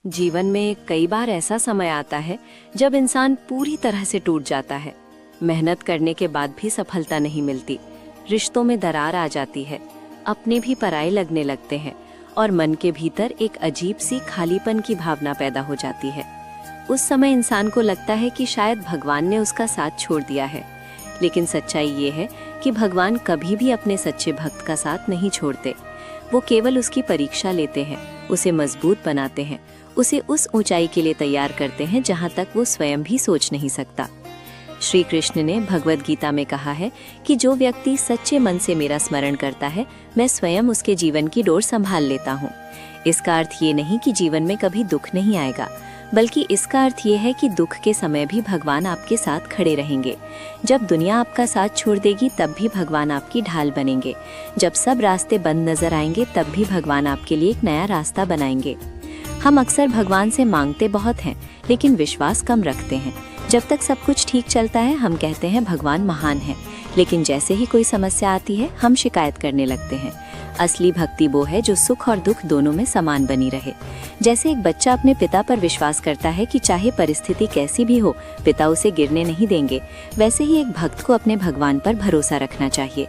जीवन में कई बार ऐसा समय आता है जब इंसान पूरी तरह से टूट जाता है। मेहनत करने के बाद भी सफलता नहीं मिलती, रिश्तों में दरार आ जाती है, अपने भी पराये लगने लगते हैं और मन के भीतर एक अजीब सी खालीपन की भावना पैदा हो जाती है। उस समय इंसान को लगता है कि शायद भगवान ने उसका साथ छोड़ दिया है, लेकिन सच्चाई ये है कि भगवान कभी भी अपने सच्चे भक्त का साथ नहीं छोड़ते। वो केवल उसकी परीक्षा लेते हैं, उसे मजबूत बनाते हैं, उसे उस ऊंचाई के लिए तैयार करते हैं जहां तक वो स्वयं भी सोच नहीं सकता। श्री कृष्ण ने भगवद गीता में कहा है कि जो व्यक्ति सच्चे मन से मेरा स्मरण करता है, मैं स्वयं उसके जीवन की डोर संभाल लेता हूँ। इसका अर्थ ये नहीं कि जीवन में कभी दुख नहीं आएगा, बल्कि इसका अर्थ ये है कि दुख के समय भी भगवान आपके साथ खड़े रहेंगे। जब दुनिया आपका साथ छोड़ देगी तब भी भगवान आपकी ढाल बनेंगे। जब सब रास्ते बंद नजर आएंगे तब भी भगवान आपके लिए एक नया रास्ता बनाएंगे। हम अक्सर भगवान से मांगते बहुत हैं, लेकिन विश्वास कम रखते हैं। जब तक सब कुछ ठीक चलता है हम कहते हैं भगवान महान है, लेकिन जैसे ही कोई समस्या आती है हम शिकायत करने लगते हैं। असली भक्ति वो है जो सुख और दुख दोनों में समान बनी रहे। जैसे एक बच्चा अपने पिता पर विश्वास करता है कि चाहे परिस्थिति कैसी भी हो, पिता उसे गिरने नहीं देंगे, वैसे ही एक भक्त को अपने भगवान पर भरोसा रखना चाहिए।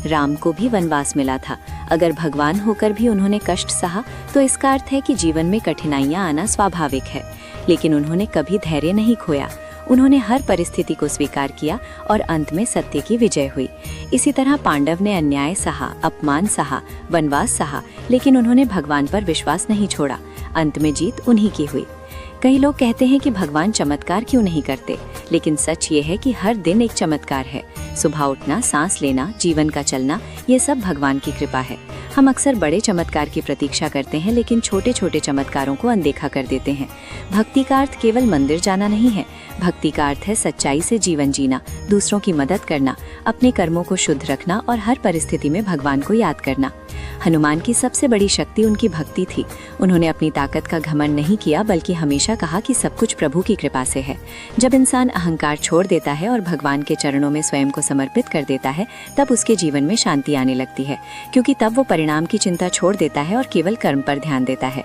राम को भी वनवास मिला था। अगर भगवान होकर भी उन्होंने कष्ट सहा तो इसका अर्थ है कि जीवन में कठिनाइयां आना स्वाभाविक है, लेकिन उन्होंने कभी धैर्य नहीं खोया। उन्होंने हर परिस्थिति को स्वीकार किया और अंत में सत्य की विजय हुई। इसी तरह पांडव ने अन्याय सहा, अपमान सहा, वनवास सहा, लेकिन उन्होंने भगवान पर विश्वास नहीं छोड़ा। अंत में जीत उन्हीं की हुई। कई लोग कहते हैं कि भगवान चमत्कार क्यों नहीं करते, लेकिन सच ये है कि हर दिन एक चमत्कार है। सुबह उठना, सांस लेना, जीवन का चलना, ये सब भगवान की कृपा है। हम अक्सर बड़े चमत्कार की प्रतीक्षा करते हैं, लेकिन छोटे छोटे चमत्कारों को अनदेखा कर देते हैं। भक्ति का अर्थ केवल मंदिर जाना नहीं है। भक्ति का अर्थ है सच्चाई से जीवन जीना, दूसरों की मदद करना, अपने कर्मों को शुद्ध रखना और हर परिस्थिति में भगवान को याद करना। हनुमान की सबसे बड़ी शक्ति उनकी भक्ति थी। उन्होंने अपनी ताकत का घमंड नहीं किया, बल्कि हमेशा कहा कि सब कुछ प्रभु की कृपा से है। जब इंसान अहंकार छोड़ देता है और भगवान के चरणों में स्वयं को समर्पित कर देता है, तब उसके जीवन में शांति आने लगती है, क्योंकि तब वो परिणाम की चिंता छोड़ देता है और केवल कर्म पर ध्यान देता है।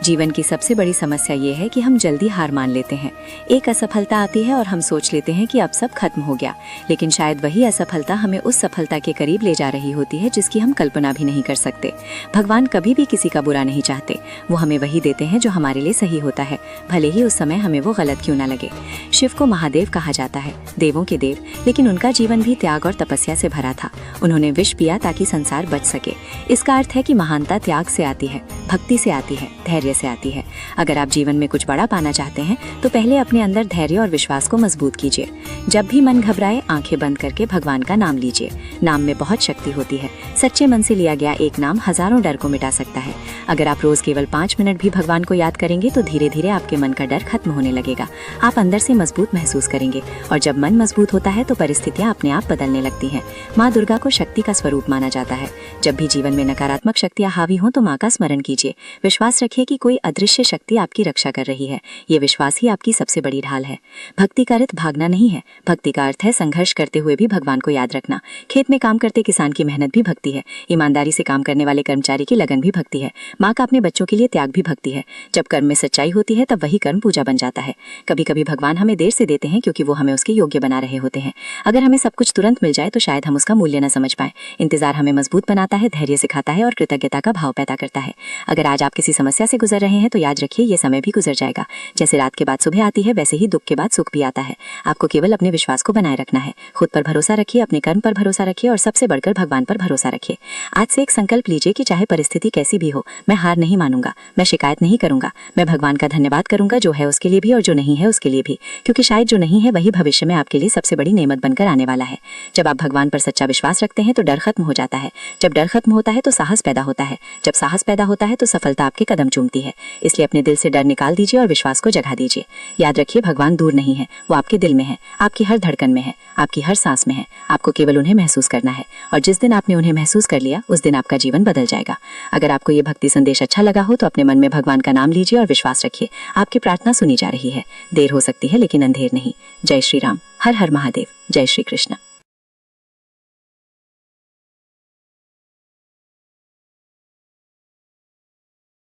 जीवन की सबसे बड़ी समस्या ये है कि हम जल्दी हार मान लेते हैं। एक असफलता आती है और हम सोच लेते हैं कि अब सब खत्म हो गया, लेकिन शायद वही असफलता हमें उस सफलता के करीब ले जा रही होती है जिसकी हम कल्पना भी नहीं कर सकते। भगवान कभी भी किसी का बुरा नहीं चाहते, वो हमें वही देते हैं जो हमारे लिए सही होता है, भले ही उस समय हमें वो गलत क्यों ना लगे। शिव को महादेव कहा जाता है, देवों के देव, लेकिन उनका जीवन भी त्याग और तपस्या से भरा था। उन्होंने विष पिया ताकि संसार बच सके। इसका अर्थ है कि महानता त्याग से आती है, भक्ति से आती है, धैर्य से आती है। अगर आप जीवन में कुछ बड़ा पाना चाहते हैं तो पहले अपने अंदर धैर्य और विश्वास को मजबूत कीजिए। जब भी मन घबराए, आंखें बंद करके भगवान का नाम लीजिए। नाम में बहुत शक्ति होती है। सच्चे मन से लिया गया एक नाम हजारों डर को मिटा सकता है। अगर आप रोज केवल 5 मिनट भी भगवान को याद करेंगे तो धीरे धीरे आपके मन का डर खत्म होने लगेगा। आप अंदर से मजबूत महसूस करेंगे, और जब मन मजबूत होता है तो परिस्थितियां अपने आप बदलने लगती हैं। माँ दुर्गा को शक्ति का स्वरूप माना जाता है। जब भी जीवन में नकारात्मक शक्तियां हावी हों तो माँ का स्मरण कीजिए। विश्वास रखिए कि कोई अदृश्य शक्ति आपकी रक्षा कर रही है। ये विश्वास ही आपकी सबसे बड़ी ढाल है। भक्ति का अर्थ भागना नहीं है। भक्ति का अर्थ है संघर्ष करते हुए भी भगवान को याद रखना। खेत में काम करते किसान की मेहनत भी भक्ति है। ईमानदारी से काम करने वाले कर्मचारी की लगन भी भक्ति है। माँ का अपने बच्चों के लिए त्याग भी भक्ति है। जब कर्म में सच्चाई होती है तब वही कर्म पूजा बन जाता है। कभी कभी भगवान हमें देर से देते हैं क्योंकि वो हमें उसके योग्य बना रहे होते हैं। अगर हमें सब कुछ तुरंत मिल जाए तो शायद हम उसका मूल्य न समझ पाए। इंतजार हमें मजबूत बनाता है, धैर्य सिखाता है और कृतज्ञता का भाव पैदा करता है। अगर आज आप किसी समस्या से गुजर रहे हैं तो याद रखिए ये समय भी गुजर जाएगा। जैसे रात के बाद सुबह आती है, वैसे ही दुख के बाद सुख भी आता है। आपको केवल अपने विश्वास को बनाए रखना है। खुद पर भरोसा रखिए, अपने कर्म पर भरोसा रखिए और सबसे बढ़कर भगवान पर भरोसा रखिए। आज से एक संकल्प लीजिए कि चाहे परिस्थिति कैसी भी हो, मैं हार नहीं मानूंगा, मैं शिकायत नहीं करूंगा, मैं भगवान का धन्यवाद करूंगा, जो है उसके लिए भी और जो नहीं है उसके लिए भी, क्योंकि शायद जो नहीं है वही भविष्य में आपके लिए सबसे बड़ी नेमत बनकर आने वाला है। जब आप भगवान पर सच्चा विश्वास रखते हैं तो डर खत्म हो जाता है। जब डर खत्म होता है तो साहस पैदा होता है। जब साहस पैदा होता है तो सफलता आपके कदम चूमती है। इसलिए अपने दिल से डर निकाल दीजिए और विश्वास को जगा दीजिए। याद रखिए भगवान दूर नहीं है, वो आपके दिल में है, आपकी हर धड़कन में है, आपकी हर सांस में है। आपको केवल उन्हें महसूस करना है, और जिस दिन आपने उन्हें महसूस कर लिया उस दिन आपका जीवन बदल जाएगा। अगर आपको ये भक्ति संदेश अच्छा लगा हो तो अपने मन में भगवान का नाम लीजिए और विश्वास रखिए, आपकी प्रार्थना सुनी जा रही है। देर हो सकती है लेकिन अंधेर नहीं। जय श्री राम। हर हर महादेव। जय श्री कृष्ण।